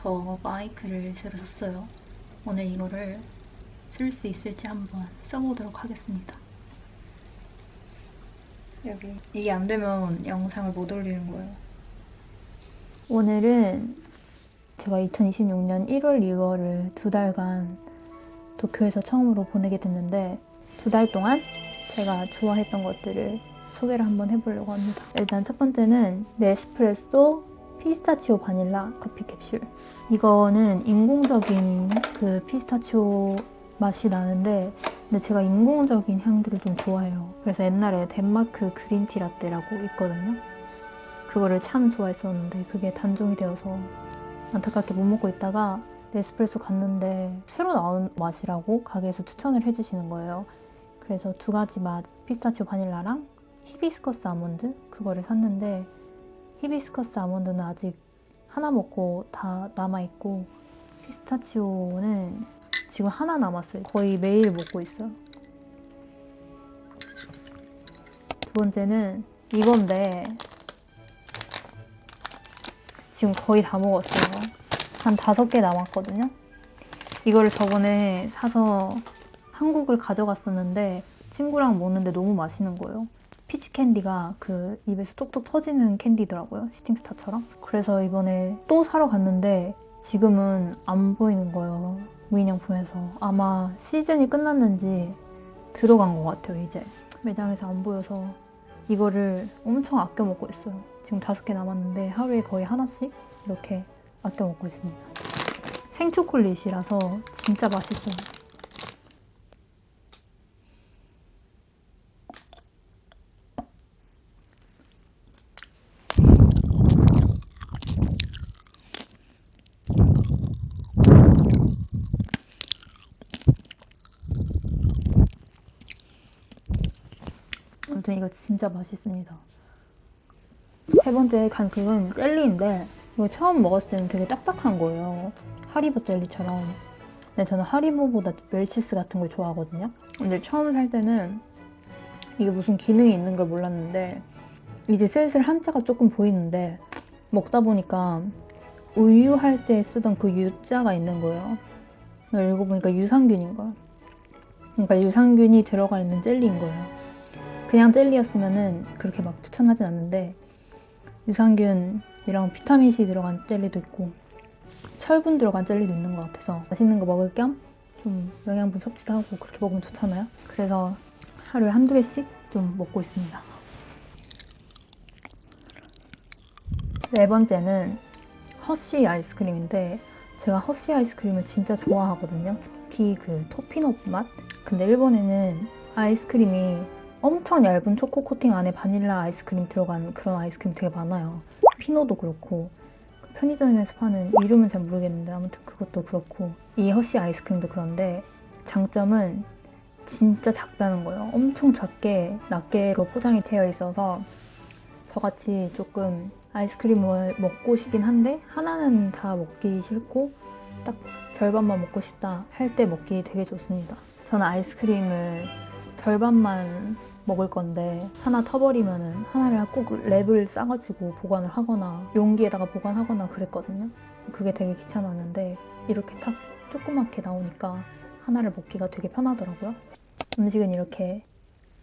저 마이크를 새로 샀어요. 오늘 이거를 쓸 수 있을지 한번 써보도록 하겠습니다. 여기 이게 안 되면 영상을 못 올리는 거예요. 오늘은 제가 2026년 1월, 2월을 2달간 도쿄에서 처음으로 보내게 됐는데 2달 동안 제가 좋아했던 것들을 소개를 한번 해보려고 합니다. 일단 첫 번째는 네스프레소 피스타치오 바닐라 커피 캡슐. 이거는 인공적인 그 피스타치오 맛이 나는데 근데 제가 인공적인 향들을 좀 좋아해요. 그래서 옛날에 덴마크 그린티 라떼라고 있거든요. 그거를 참 좋아했었는데 그게 단종이 되어서 안타깝게 못 먹고 있다가 네스프레소 갔는데 새로 나온 맛이라고 가게에서 추천을 해주시는 거예요. 그래서 두 가지 맛, 피스타치오 바닐라랑 히비스커스 아몬드 그거를 샀는데 히비스커스 아몬드는 아직 하나 먹고 다 남아있고 피스타치오는 지금 하나 남았어요. 거의 매일 먹고 있어요. 두 번째는 이건데 지금 거의 다 먹었어요. 한 5개 남았거든요. 이거를 저번에 사서 한국을 가져갔었는데 친구랑 먹는데 너무 맛있는 거예요. 피치 캔디가 그 입에서 톡톡 터지는 캔디더라고요. 슈팅스타처럼. 그래서 이번에 또 사러 갔는데 지금은 안 보이는 거예요. 무인양품에서. 아마 시즌이 끝났는지 들어간 것 같아요. 이제 매장에서 안 보여서 이거를 엄청 아껴 먹고 있어요. 지금 5개 남았는데 하루에 거의 하나씩 이렇게 아껴 먹고 있습니다. 생초콜릿이라서 진짜 맛있어요. 아무튼 이거 진짜 맛있습니다. 세 번째 간식은 젤리인데 이거 처음 먹었을 때는 되게 딱딱한 거예요. 하리보 젤리처럼. 근데 저는 하리보보다 멜치스 같은 걸 좋아하거든요. 근데 처음 살 때는 이게 무슨 기능이 있는 걸 몰랐는데 이제 슬슬 한자가 조금 보이는데 먹다 보니까 우유 할 때 쓰던 그 유자가 있는 거예요. 읽어보니까 유산균인 거예요. 그러니까 유산균이 들어가 있는 젤리인 거예요. 그냥 젤리였으면은 그렇게 막 추천하진 않는데 유산균이랑 비타민C 들어간 젤리도 있고 철분 들어간 젤리도 있는 것 같아서 맛있는 거 먹을 겸 좀 영양분 섭취도 하고 그렇게 먹으면 좋잖아요. 그래서 하루에 한두 개씩 좀 먹고 있습니다. 네 번째는 허쉬 아이스크림인데 제가 허쉬 아이스크림을 진짜 좋아하거든요. 특히 그 토피넛 맛? 근데 일본에는 아이스크림이 엄청 얇은 초코 코팅 안에 바닐라 아이스크림 들어간 그런 아이스크림 되게 많아요. 피노도 그렇고 편의점에서 파는 이름은 잘 모르겠는데 아무튼 그것도 그렇고 이 허쉬 아이스크림도 그런데 장점은 진짜 작다는 거예요. 엄청 작게 낱개로 포장이 되어 있어서 저같이 조금 아이스크림을 먹고 싶긴 한데 하나는 다 먹기 싫고 딱 절반만 먹고 싶다 할 때 먹기 되게 좋습니다. 저는 아이스크림을 절반만 먹을 건데 하나 터버리면은 하나를 꼭 랩을 싸가지고 보관을 하거나 용기에다가 보관하거나 그랬거든요. 그게 되게 귀찮았는데 이렇게 탁 조그맣게 나오니까 하나를 먹기가 되게 편하더라고요. 음식은 이렇게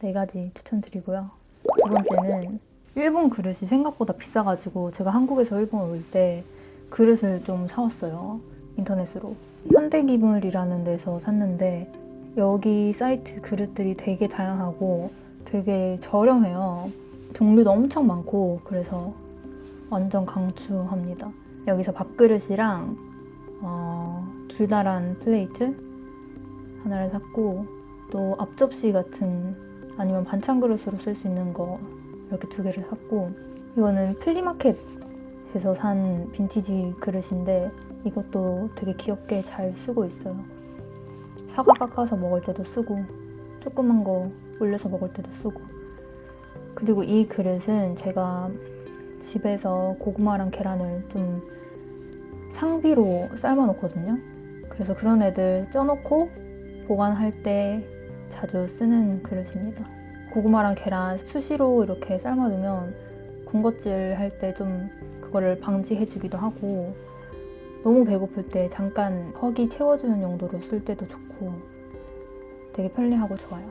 4가지 추천드리고요. 두 번째는 일본 그릇이 생각보다 비싸가지고 제가 한국에서 일본 올 때 그릇을 좀 사왔어요. 인터넷으로. 현대기물이라는 데서 샀는데 여기 사이트 그릇들이 되게 다양하고 되게 저렴해요. 종류도 엄청 많고 그래서 완전 강추합니다. 여기서 밥그릇이랑 기다란 플레이트 하나를 샀고 또 앞접시 같은 아니면 반찬 그릇으로 쓸 수 있는 거 이렇게 2개를 샀고 이거는 플리마켓에서 산 빈티지 그릇인데 이것도 되게 귀엽게 잘 쓰고 있어요. 사과 깎아서 먹을 때도 쓰고 조그만 거 올려서 먹을 때도 쓰고 그리고 이 그릇은 제가 집에서 고구마랑 계란을 좀 상비로 삶아 놓거든요. 그래서 그런 애들 쪄놓고 보관할 때 자주 쓰는 그릇입니다. 고구마랑 계란 수시로 이렇게 삶아두면 군것질 할 때 좀 그거를 방지해주기도 하고 너무 배고플 때 잠깐 허기 채워주는 용도로 쓸 때도 좋고 되게 편리하고 좋아요.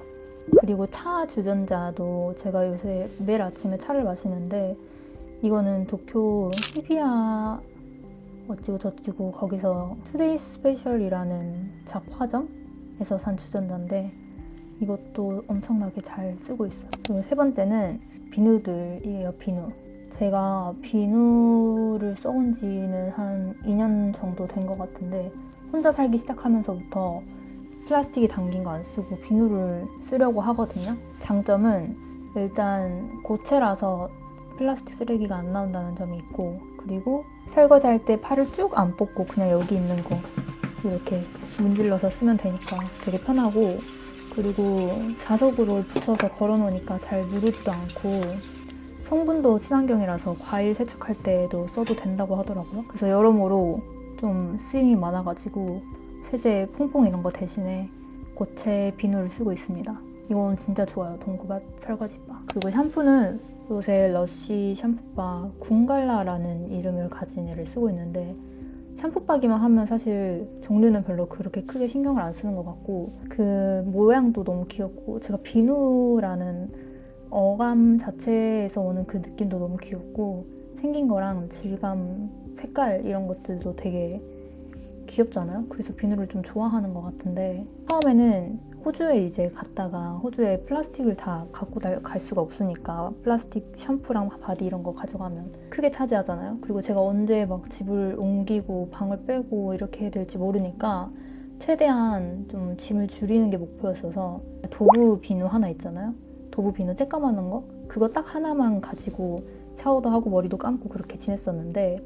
그리고 차 주전자도 제가 요새 매일 아침에 차를 마시는데 이거는 도쿄 히비야 어찌고 저찌고 거기서 투데이 스페셜이라는 잡화점에서 산 주전자인데 이것도 엄청나게 잘 쓰고 있어요. 그리고 세 번째는 비누들이에요. 비누. 제가 비누를 써온 지는 한 2년 정도 된 것 같은데 혼자 살기 시작하면서부터 플라스틱이 담긴 거 안 쓰고 비누를 쓰려고 하거든요. 장점은 일단 고체라서 플라스틱 쓰레기가 안 나온다는 점이 있고, 그리고 설거지 할 때 팔을 쭉 안 뽑고 그냥 여기 있는 거 이렇게 문질러서 쓰면 되니까 되게 편하고, 그리고 자석으로 붙여서 걸어놓으니까 잘 무르지도 않고 성분도 친환경이라서 과일 세척할 때도 써도 된다고 하더라고요. 그래서 여러모로 좀 쓰임이 많아가지고 세제 퐁퐁 이런 거 대신에 고체 비누를 쓰고 있습니다. 이건 진짜 좋아요. 동구밭 설거지바. 그리고 샴푸는 요새 러쉬 샴푸바 궁갈라라는 이름을 가진 애를 쓰고 있는데 샴푸바기만 하면 사실 종류는 별로 그렇게 크게 신경을 안 쓰는 것 같고 그 모양도 너무 귀엽고 제가 비누라는 어감 자체에서 오는 그 느낌도 너무 귀엽고 생긴 거랑 질감, 색깔 이런 것들도 되게 귀엽잖아요. 그래서 비누를 좀 좋아하는 것 같은데 처음에는 호주에 이제 갔다가 호주에 플라스틱을 다 갖고 갈 수가 없으니까 플라스틱 샴푸랑 바디 이런 거 가져가면 크게 차지하잖아요. 그리고 제가 언제 막 집을 옮기고 방을 빼고 이렇게 해야 될지 모르니까 최대한 좀 짐을 줄이는 게 목표였어서 도구 비누 하나 있잖아요. 도구 비누 쬐까마한 거? 그거 딱 하나만 가지고 샤워도 하고 머리도 감고 그렇게 지냈었는데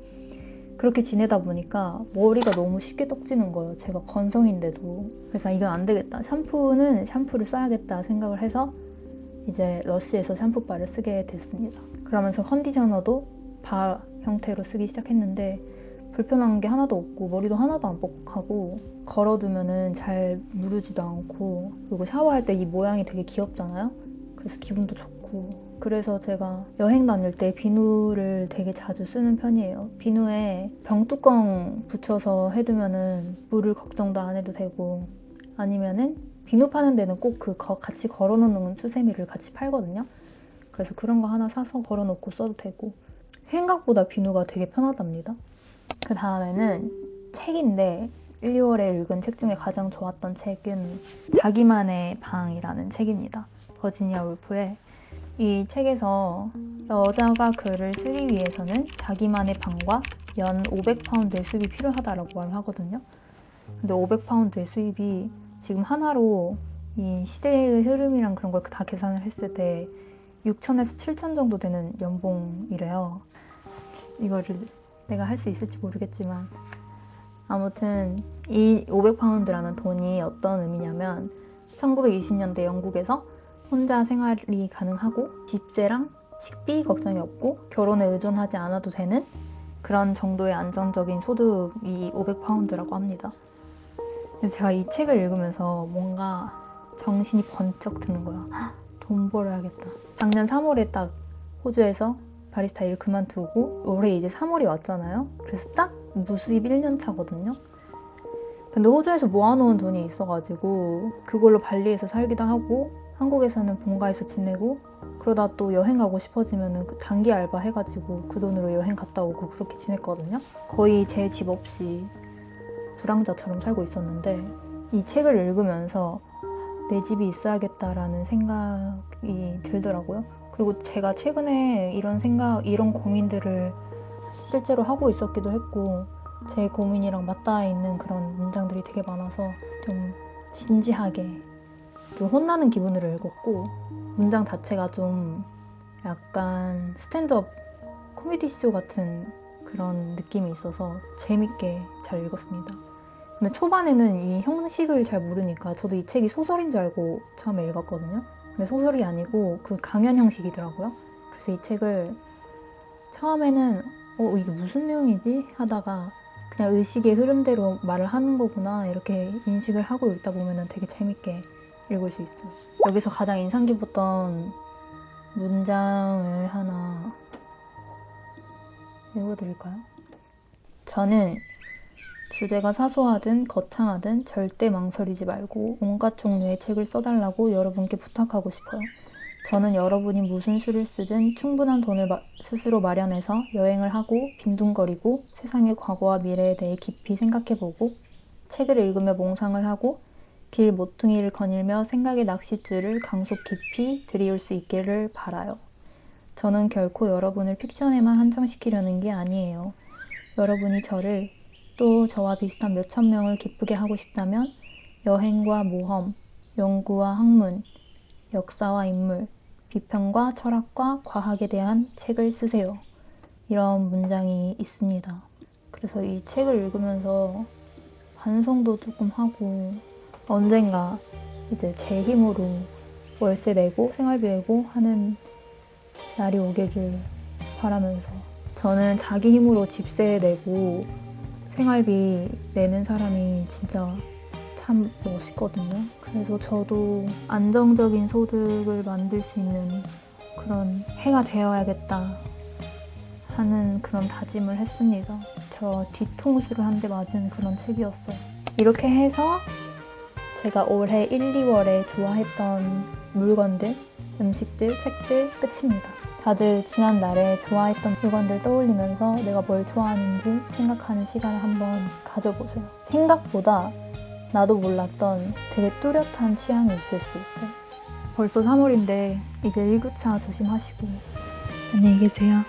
그렇게 지내다 보니까 머리가 너무 쉽게 떡지는 거예요. 제가 건성인데도. 그래서 이건 안 되겠다. 샴푸는 샴푸를 써야겠다 생각을 해서 이제 러쉬에서 샴푸바를 쓰게 됐습니다. 그러면서 컨디셔너도 바 형태로 쓰기 시작했는데 불편한 게 하나도 없고 머리도 하나도 안 뻑뻑하고 걸어두면은 잘 무르지도 않고 그리고 샤워할 때 이 모양이 되게 귀엽잖아요. 그래서 기분도 좋고 그래서 제가 여행 다닐 때 비누를 되게 자주 쓰는 편이에요. 비누에 병뚜껑 붙여서 해두면은 물을 걱정도 안 해도 되고 아니면은 비누 파는 데는 꼭 그 같이 걸어놓는 수세미를 같이 팔거든요. 그래서 그런 거 하나 사서 걸어놓고 써도 되고 생각보다 비누가 되게 편하답니다. 그 다음에는 책인데 1, 2월에 읽은 책 중에 가장 좋았던 책은 자기만의 방이라는 책입니다. 버지니아 울프의 이 책에서 여자가 글을 쓰기 위해서는 자기만의 방과 연 500파운드의 수입이 필요하다라고 말을 하거든요. 근데 500파운드의 수입이 지금 하나로 이 시대의 흐름이랑 그런 걸 다 계산을 했을 때 6천에서 7천 정도 되는 연봉이래요. 이거를 내가 할 수 있을지 모르겠지만 아무튼 이 500파운드라는 돈이 어떤 의미냐면 1920년대 영국에서 혼자 생활이 가능하고 집세랑 식비 걱정이 없고 결혼에 의존하지 않아도 되는 그런 정도의 안정적인 소득이 500파운드라고 합니다. 그래서 제가 이 책을 읽으면서 뭔가 정신이 번쩍 드는 거야. 돈 벌어야겠다. 작년 3월에 딱 호주에서 바리스타 일 그만두고 올해 이제 3월이 왔잖아요. 그래서 딱 무수입 1년 차거든요. 근데 호주에서 모아놓은 돈이 있어가지고 그걸로 발리에서 살기도 하고 한국에서는 본가에서 지내고 그러다 또 여행 가고 싶어지면은 그 단기 알바 해가지고 그 돈으로 여행 갔다 오고 그렇게 지냈거든요. 거의 제 집 없이 불황자처럼 살고 있었는데 이 책을 읽으면서 내 집이 있어야겠다라는 생각이 들더라고요. 그리고 제가 최근에 이런 고민들을 실제로 하고 있었기도 했고 제 고민이랑 맞닿아 있는 그런 문장들이 되게 많아서 좀 진지하게 좀 혼나는 기분으로 읽었고 문장 자체가 좀 약간 스탠드업 코미디 쇼 같은 그런 느낌이 있어서 재밌게 잘 읽었습니다. 근데 초반에는 이 형식을 잘 모르니까 저도 이 책이 소설인 줄 알고 처음에 읽었거든요. 근데 소설이 아니고 그 강연 형식이더라고요. 그래서 이 책을 처음에는 이게 무슨 내용이지? 하다가 그냥 의식의 흐름대로 말을 하는 거구나 이렇게 인식을 하고 읽다 보면 되게 재밌게 읽을 수 있어요. 여기서 가장 인상 깊었던 문장을 하나 읽어드릴까요? 저는 주제가 사소하든 거창하든 절대 망설이지 말고 온갖 종류의 책을 써달라고 여러분께 부탁하고 싶어요. 저는 여러분이 무슨 수를 쓰든 충분한 돈을 스스로 마련해서 여행을 하고 빈둥거리고 세상의 과거와 미래에 대해 깊이 생각해보고 책을 읽으며 몽상을 하고 길 모퉁이를 거닐며 생각의 낚싯줄을 강속 깊이 들이울 수 있기를 바라요. 저는 결코 여러분을 픽션에만 한정시키려는 게 아니에요. 여러분이 저를 또 저와 비슷한 몇천 명을 기쁘게 하고 싶다면 여행과 모험, 연구와 학문, 역사와 인물, 비평과 철학과 과학에 대한 책을 쓰세요. 이런 문장이 있습니다. 그래서 이 책을 읽으면서 반성도 조금 하고 언젠가 이제 제 힘으로 월세 내고 생활비 내고 하는 날이 오기를 바라면서 저는 자기 힘으로 집세 내고 생활비 내는 사람이 진짜 참 멋있거든요. 그래서 저도 안정적인 소득을 만들 수 있는 그런 해가 되어야겠다 하는 그런 다짐을 했습니다. 저 뒤통수를 한 대 맞은 그런 책이었어요. 이렇게 해서 제가 올해 1, 2월에 좋아했던 물건들, 음식들, 책들 끝입니다. 다들 지난날에 좋아했던 물건들 떠올리면서 내가 뭘 좋아하는지 생각하는 시간을 한번 가져보세요. 생각보다 나도 몰랐던 되게 뚜렷한 취향이 있을 수도 있어요. 벌써 3월인데 이제 일교차 조심하시고 안녕히 계세요.